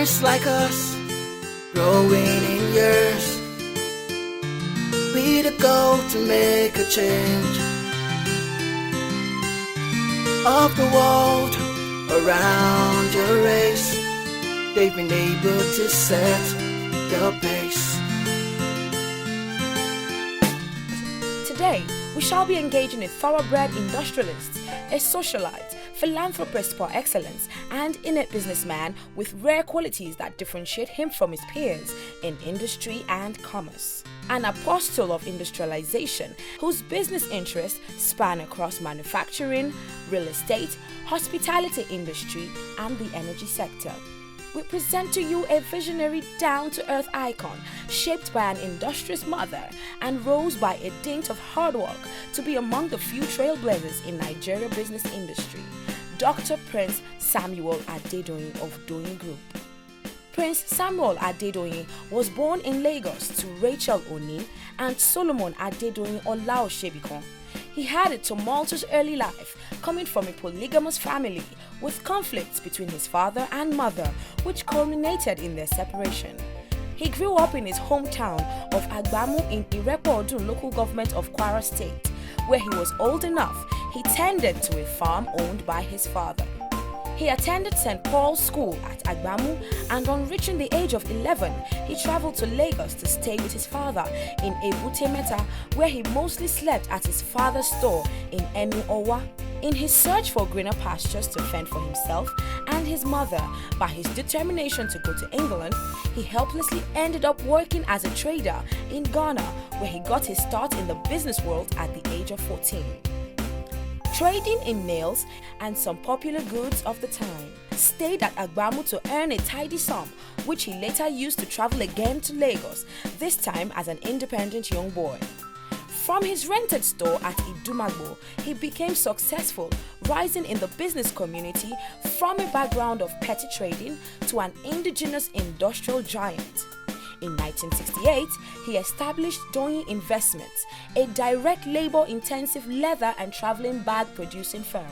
just like us, growing in years. We the goal to make a change of the world around your race. They've been able to set the pace. Today, we shall be engaging a thoroughbred industrialist, a socialite, philanthropist par excellence, and innate businessman with rare qualities that differentiate him from his peers in industry and commerce. An apostle of industrialization whose business interests span across manufacturing, real estate, hospitality industry, and the energy sector. We present to you a visionary down-to-earth icon shaped by an industrious mother and rose by a dint of hard work to be among the few trailblazers in Nigeria business industry, Dr. Prince Samuel Adedoyin of Doyin Group. Prince Samuel Adedoyin was born in Lagos to Rachel Oni and Solomon Adedoyin Olaoshebikon. He had a tumultuous early life, coming from a polygamous family with conflicts between his father and mother, which culminated in their separation. He grew up in his hometown of Agbamu in Irepo-Odun local government of Kwara State, where he was old enough he tended to a farm owned by his father. He attended St. Paul's School at Agbamu, and on reaching the age of 11, he traveled to Lagos to stay with his father in Ebute Meta, where he mostly slept at his father's store in Enu Owa. In his search for greener pastures to fend for himself and his mother by his determination to go to England, he helplessly ended up working as a trader in Ghana, where he got his start in the business world at the age of 14. Trading in nails and some popular goods of the time, stayed at Agbamu to earn a tidy sum, which he later used to travel again to Lagos, this time as an independent young boy. From his rented store at Idumagbo, he became successful, rising in the business community from a background of petty trading to an indigenous industrial giant. In 1968, he established Doyin Investments, a direct labor-intensive leather and traveling bag producing firm.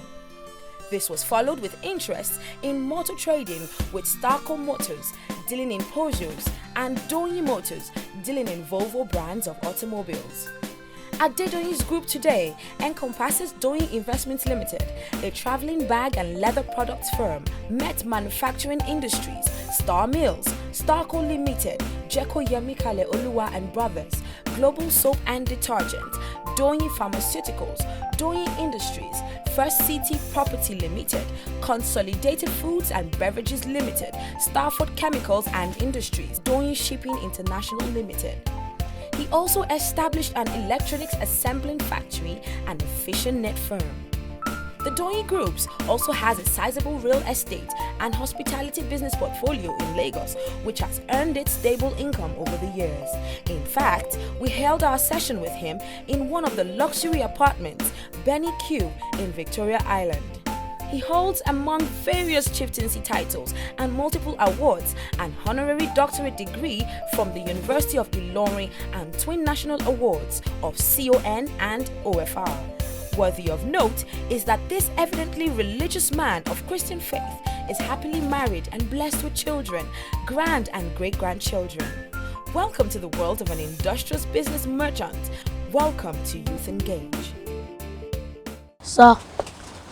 This was followed with interest in motor trading with Starco Motors, dealing in Peugeots, and Doyin Motors, dealing in Volvo brands of automobiles. Adedoyin's group today encompasses Doyin Investments Limited, a traveling bag and leather products firm, Met Manufacturing Industries, Star Mills, Starco Limited, Jeko Yemikale Oluwa and Brothers, Global Soap and Detergent, Doyin Pharmaceuticals, Doyin Industries, First City Property Limited, Consolidated Foods and Beverages Limited, Starford Chemicals and Industries, Doyin Shipping International Limited. He also established an electronics assembling factory and a fishing net firm. The Doyin Groups also has a sizable real estate and hospitality business portfolio in Lagos, which has earned it stable income over the years. In fact, we held our session with him in one of the luxury apartments, Benny Q, in Victoria Island. He holds, among various chieftaincy titles and multiple awards, an honorary doctorate degree from the University of Ilorin and twin national awards of CON and OFR. Worthy of note is that this evidently religious man of Christian faith is happily married and blessed with children, grand and great-grandchildren. Welcome to the world of an industrious business merchant. Welcome to Youth Engage. Sir,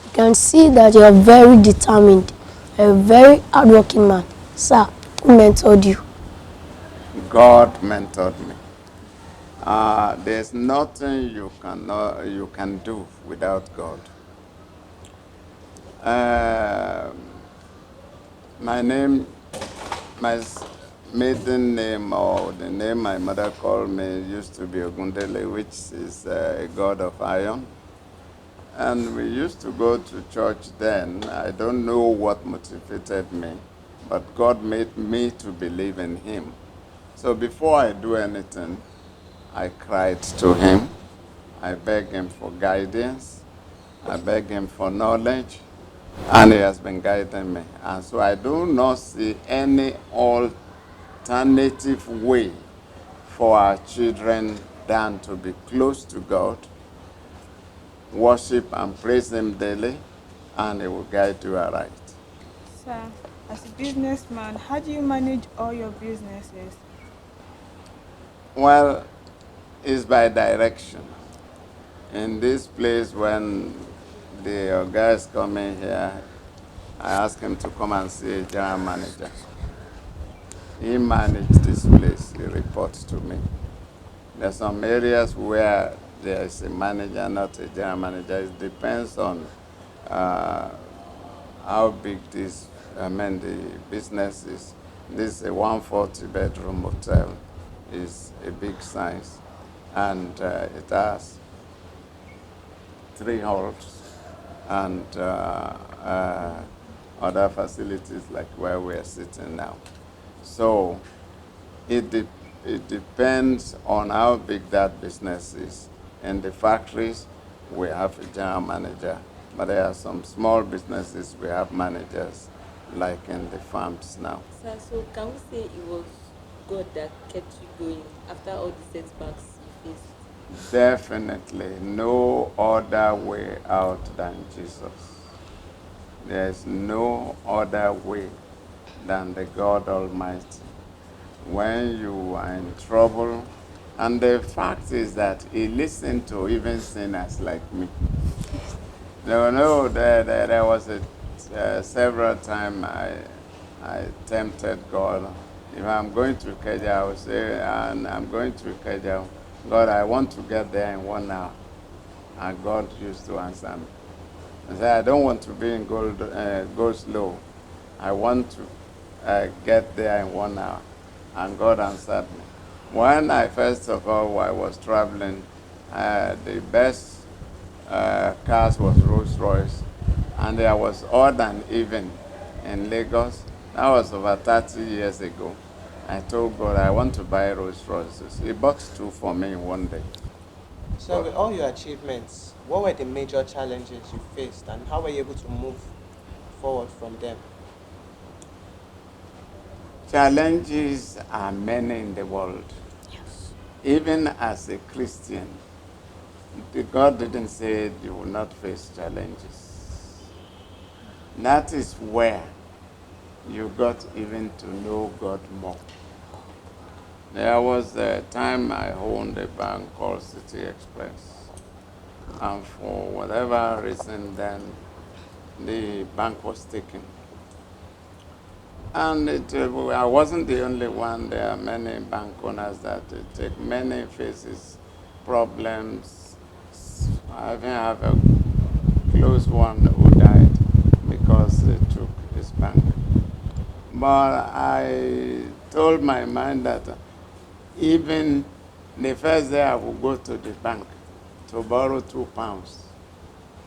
you can see that you are very determined, a very hardworking man. Sir, who mentored you? God mentored me. There's nothing you can do without God. My maiden name, or the name my mother called me, used to be Ogundele, which is a god of iron. And we used to go to church then. I don't know what motivated me, but God made me to believe in him. So before I do anything, I cried to him. I begged him for guidance. I begged him for knowledge. And he has been guiding me. And so I do not see any alternative way for our children than to be close to God, worship and praise him daily, and he will guide you aright. Sir, As a businessman, how do you manage all your businesses? Well, it's by direction. In this place, when the guys come in here, I ask him to come and see a general manager. He managed this place. He reports to me. There's some areas where there is a manager, not a general manager. It depends on uh, how big the business is. This is a 140-bedroom hotel. Is a big size, and it has 3 halls and other facilities like where we're sitting now. So it depends on how big that business is. In the factories, we have a general manager, but there are some small businesses we have managers, like in the farms now. Sir, so can we say it was God that kept you going after all the setbacks you faced? Definitely no other way out than Jesus. There's no other way than the God Almighty. When you are in trouble, and the fact is that he listened to even sinners like me. No, there was several times I tempted God. If I'm going to Ikeja, I will say, and I'm going to Ikeja, God, I want to get there in 1 hour. And God used to answer me. I said, I don't want to be in go slow. I want to get there in 1 hour. And God answered me. When I first of all, I was traveling, the best cars was Rolls Royce. And there was odd and even in Lagos. That was over 30 years ago. I told God I want to buy Rolls Royces. He bought 2 for me in 1 day. So with all your achievements, what were the major challenges you faced and how were you able to move forward from them? Challenges are many in the world. Yes. Even as a Christian, God didn't say you will not face challenges. That is where you got even to know God more. There was a time I owned a bank called City Express. And for whatever reason then, the bank was taken. And I wasn't the only one. There are many bank owners that take many faces, problems. I even have a close one who died because they took his bank. But I told my mind that even the first day I would go to the bank to borrow £2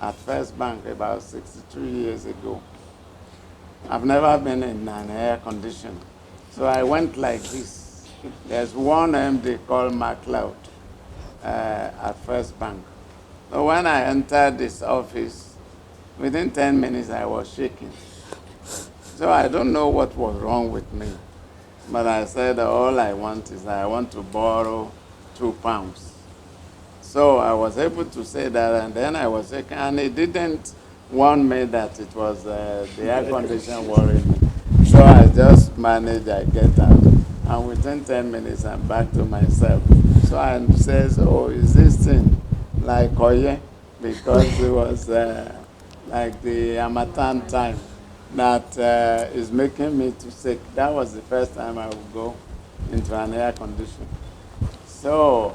at First Bank about 62 years ago. I've never been in an air condition. So I went like this. There's one MD called MacLeod at First Bank. So when I entered this office, within 10 minutes I was shaking. So I don't know what was wrong with me. But I said all I want is I want to borrow £2. So I was able to say that, and then I was shaking, and it didn't warn me that it was the air condition worrying me. So I just managed, I get out. And within 10 minutes, I'm back to myself. So I says, oh, is this thing like Oye? Because it was like the Hamatan time that is making me to sick. That was the first time I would go into an air condition. So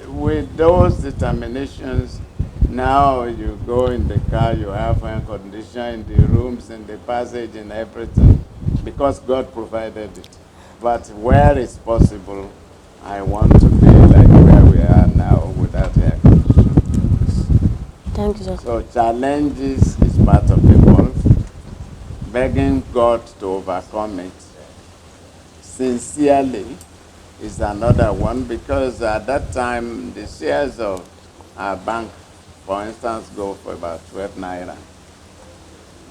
with those determinations, now you go in the car, you have air condition in the rooms, in the passage, in everything, because God provided it. But where it's possible, I want to be like where we are now without air condition. Thank you, sir. So challenges is part of the world. Begging God to overcome it sincerely is another one, because at that time the shares of our bank, for instance, go for about 12 naira.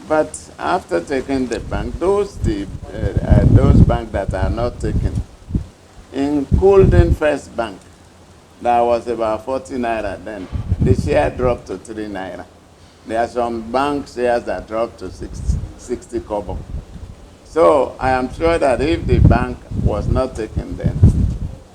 But after taking the bank, those banks that are not taken, including First Bank, that was about 40 naira then, the share dropped to 3 naira. There are some bank shares that dropped to 60 kobo. So I am sure that if the bank was not taken then,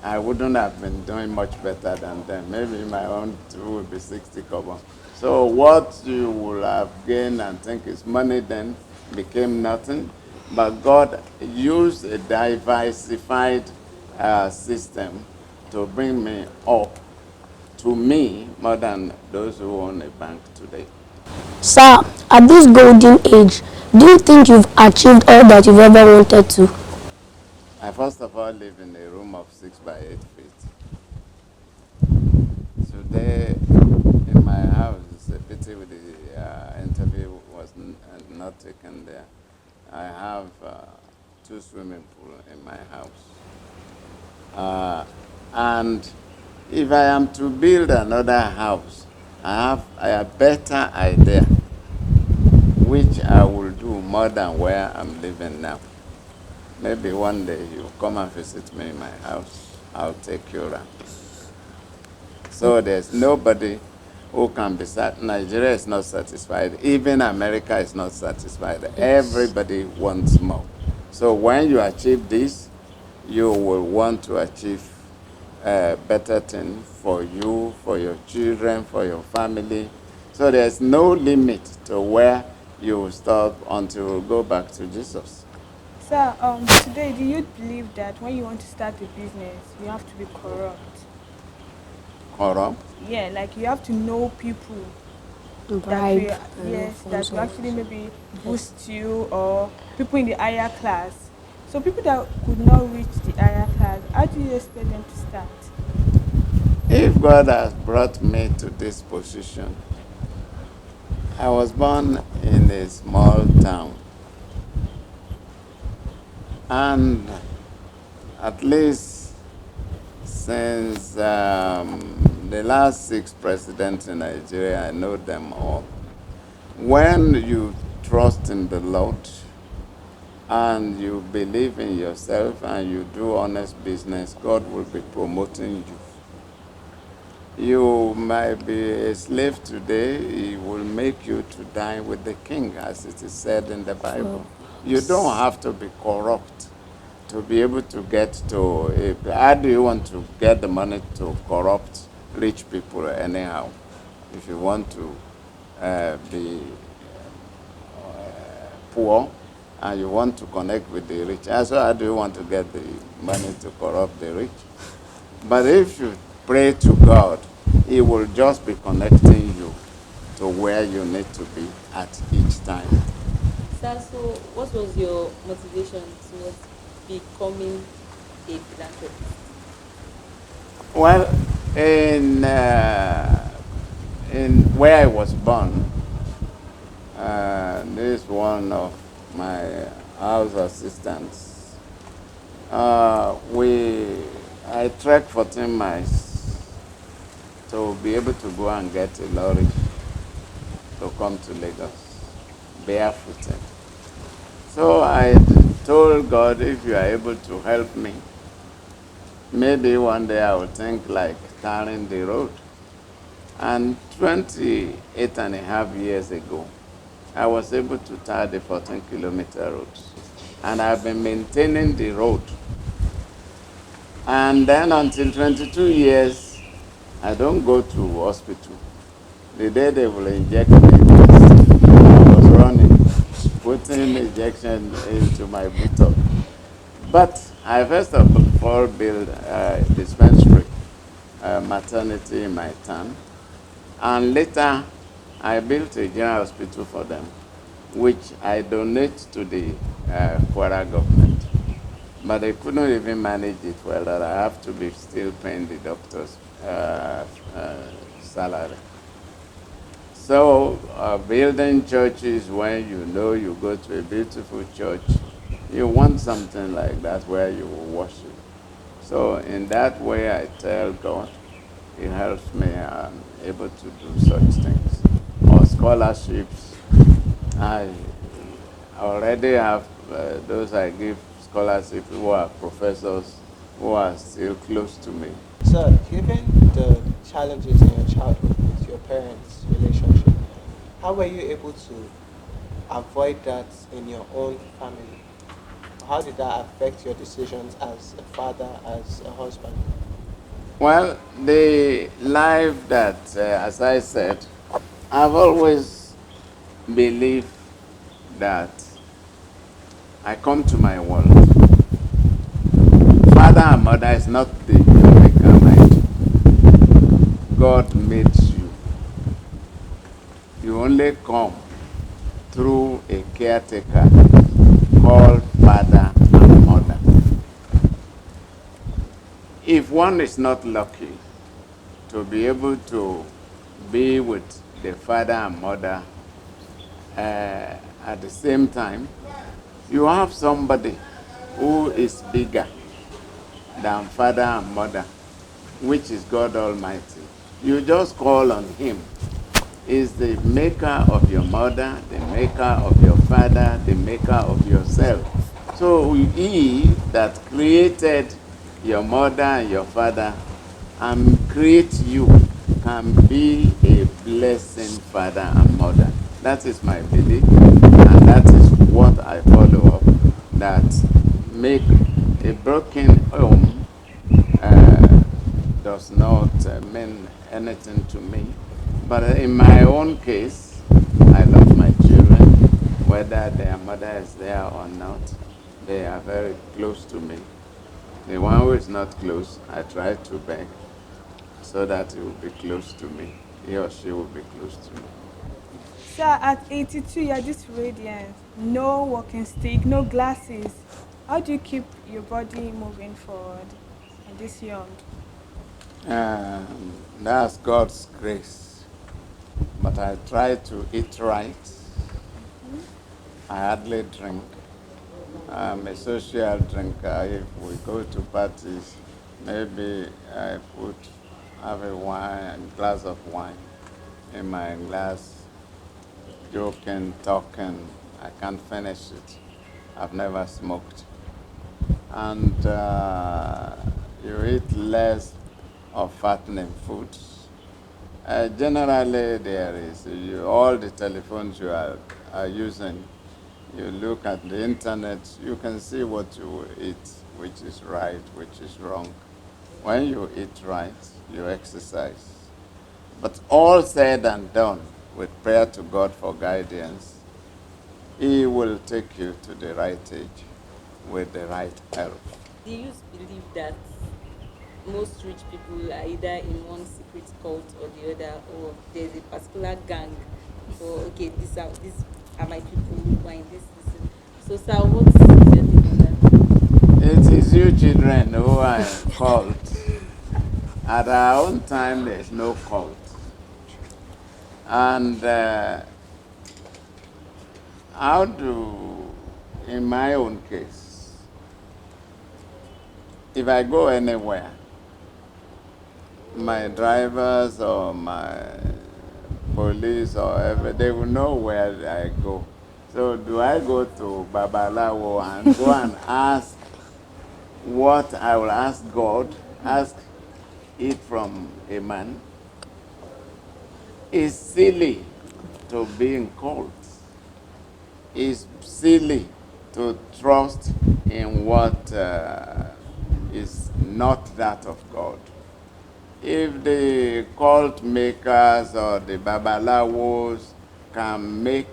I wouldn't have been doing much better than them. Maybe my own too would be 60 kobo. So what you will have gained and think is money then became nothing. But God used a diversified system to bring me up to me more than those who own a bank today. Sir, at this golden age, do you think you've achieved all that you've ever wanted to? I first of all live in a room of 6 by 8 feet. Today, in my house, it's a pity with the interview was not taken there. I have 2 swimming pools in my house. And if I am to build another house, I have a better idea which I will do more than where I'm living now. Maybe one day you come and visit me in my house. I'll take you around. So there's nobody who can be satisfied. Nigeria is not satisfied. Even America is not satisfied. Everybody wants more. So when you achieve this, you will want to achieve a better thing for you, for your children, for your family. So there's no limit to where you will stop until you go back to Jesus. Sir, today, do you believe that when you want to start a business, you have to be corrupt? Corrupt? Yeah, like you have to know people that Bribe. will, yes, that will actually maybe boost you, or people in the higher class. So people that could not reach the higher class, how do you expect them to start? If God has brought me to this position, I was born in a small town. And at least since the last 6 presidents in Nigeria, I know them all. When you trust in the Lord and you believe in yourself and you do honest business, God will be promoting you. You might be a slave today, He will make you to dine with the king, as it is said in the Bible. You don't have to be corrupt to be able to get to, how do you want to get the money to corrupt rich people anyhow? If you want to be poor and you want to connect with the rich, so how do you want to get the money to corrupt the rich? But if you pray to God, He will just be connecting you to where you need to be at each time. Sir, so what was your motivation towards becoming a philanthropist? Well, in where I was born, this is one of my house assistants. I trekked 14 miles to be able to go and get a lorry to come to Lagos, barefooted. So I told God, if you are able to help me, maybe one day I will think like tarring the road. And 28 and a half years ago, I was able to tar the 14-kilometer road. And I've been maintaining the road. And then until 22 years, I don't go to hospital. The day they will inject me, I was running, putting injection into my buttock. But I first of all built a dispensary, maternity in my town. And later, I built a general hospital for them, which I donate to the Kwara government. But they couldn't even manage it well, that I have to be still paying the doctor's salary. So building churches, when you know you go to a beautiful church, you want something like that where you will worship. So in that way, I tell God, He helps me. I'm able to do such things. Or scholarships, I already have those I give scholarships who are professors who are still close to me. Sir, given the challenges in your childhood with your parents' relationship, how were you able to avoid that in your own family? how did that affect your decisions as a father, as a husband? Well, the life that, as I said, I've always believed that I come to my world. Father and mother is not the maker, mind. God made you. You only come through a caretaker called father and mother. If one is not lucky to be able to be with the father and mother at the same time, you have somebody who is bigger than father and mother, which is God Almighty. You just call on him. Is the maker of your mother, the maker of your father, the maker of yourself. So he that created your mother and your father and create you can be a blessing father and mother. That is my belief, and that is what I follow up. That make a broken home does not mean anything to me. But in my own case, I love my children, whether their mother is there or not. They are very close to me. The one who is not close, I try to beg so that he will be close to me. He or she will be close to me. Sir, at 82, you're this radiant. No walking stick, no glasses. How do you keep your body moving forward at this young? That's God's grace. But I try to eat right. I hardly drink. I'm a social drinker. If we go to parties, maybe I have a glass of wine in my glass, joking, talking. I can't finish it. I've never smoked. And you eat less of fattening foods. Generally, there is all the telephones you are using. You look at the internet, you can see what you eat, which is right, which is wrong. When you eat right, you exercise. But all said and done, with prayer to God for guidance, He will take you to the right age with the right help. Do you believe that most rich people are either in one secret cult or the other, or there's a particular gang for okay, these are my people who are in this. So, sir, what's your take on that? It is you children who are in cult. At our own time, there's no cult. And in my own case, if I go anywhere, my drivers or my police or whatever, they will know where I go. So do I go to Babalawo and go and ask what I will ask God, ask it from a man? It's silly to be in cults. It's silly to trust in what is not that of God. If the cult makers or the babalawos can make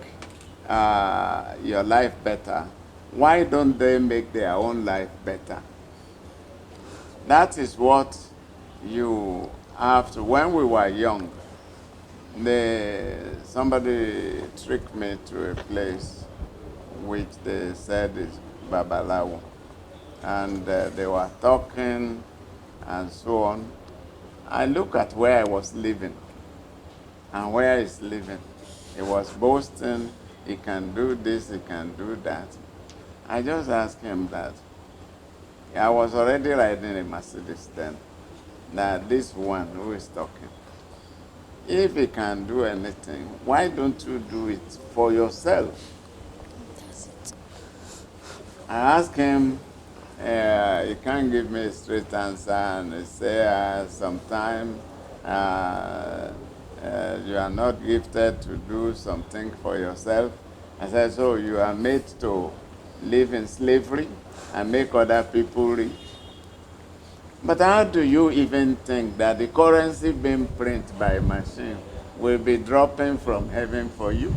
your life better, why don't they make their own life better? That is what you have to. When we were young, somebody tricked me to a place which they said is Babalawo. And they were talking and so on. I look at where I was living and where he's living. He was boasting, he can do this, he can do that. I just asked him that. I was already riding a Mercedes then. That this one who is talking, if he can do anything, why don't you do it for yourself? I asked him, he can't give me a straight answer, and he said, sometimes you are not gifted to do something for yourself. I said, so you are made to live in slavery? and make other people rich. But how do you even think that the currency being printed by a machine will be dropping from heaven for you?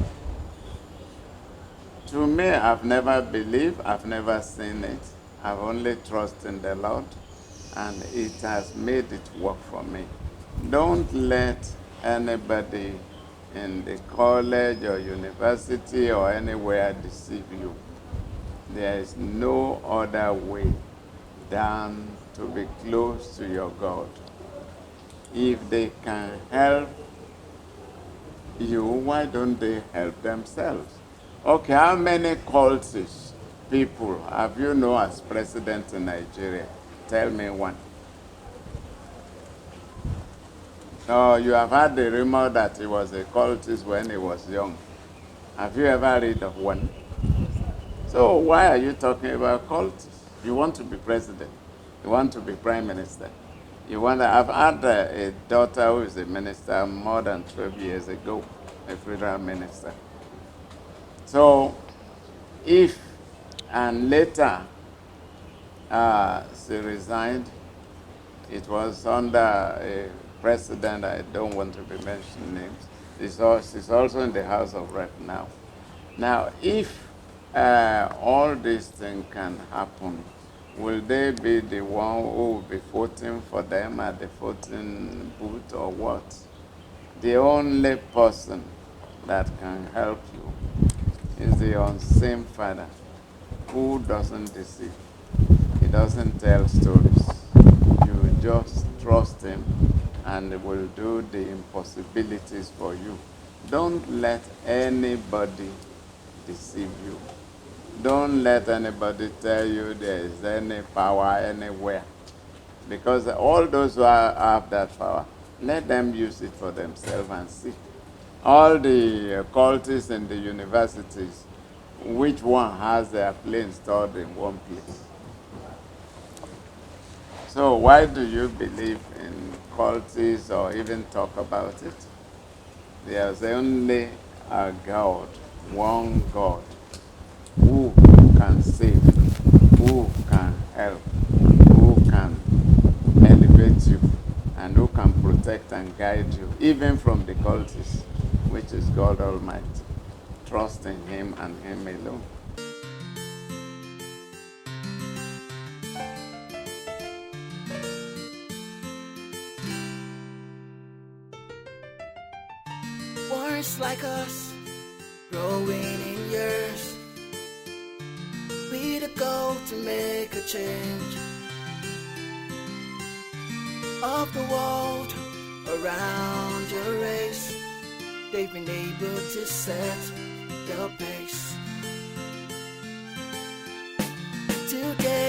To me, I've never believed, I've never seen it. I've only trusted in the Lord, and it has made it work for me. Don't let anybody in the college or university or anywhere deceive you. There is no other way than to be close to your God. If they can help you, why don't they help themselves? Okay, how many cultish people have you known as president in Nigeria? Tell me one. Oh, you have heard the rumor that he was a cultist when he was young. Have you ever read of one? So why are you talking about cultists? You want to be president. You want to be prime minister. I've had a daughter who is a minister more than 12 years ago, a federal minister. So and later she resigned. It was under a president, I don't want to be mentioning names. She's also in the House of Rep now. Now, if all these things can happen, will they be the one who will be voting for them at the voting booth or what? The only person that can help you is the unseen Father who doesn't deceive. He doesn't tell stories. You just trust him and he will do the impossibilities for you. Don't let anybody deceive you. Don't let anybody tell you there is any power anywhere. Because all those who have that power, let them use it for themselves and see. All the cultists in the universities, which one has their plane stored in one place? So why do you believe in cultists or even talk about it? There's only a God, one God, who can save, who can help, who can elevate you, and who can protect and guide you, even from the cultists, which is God Almighty. Trust in Him and Him alone. Words like us, growing in years, we the goal to make a change of the world around your race. They've been able to set the pace. Together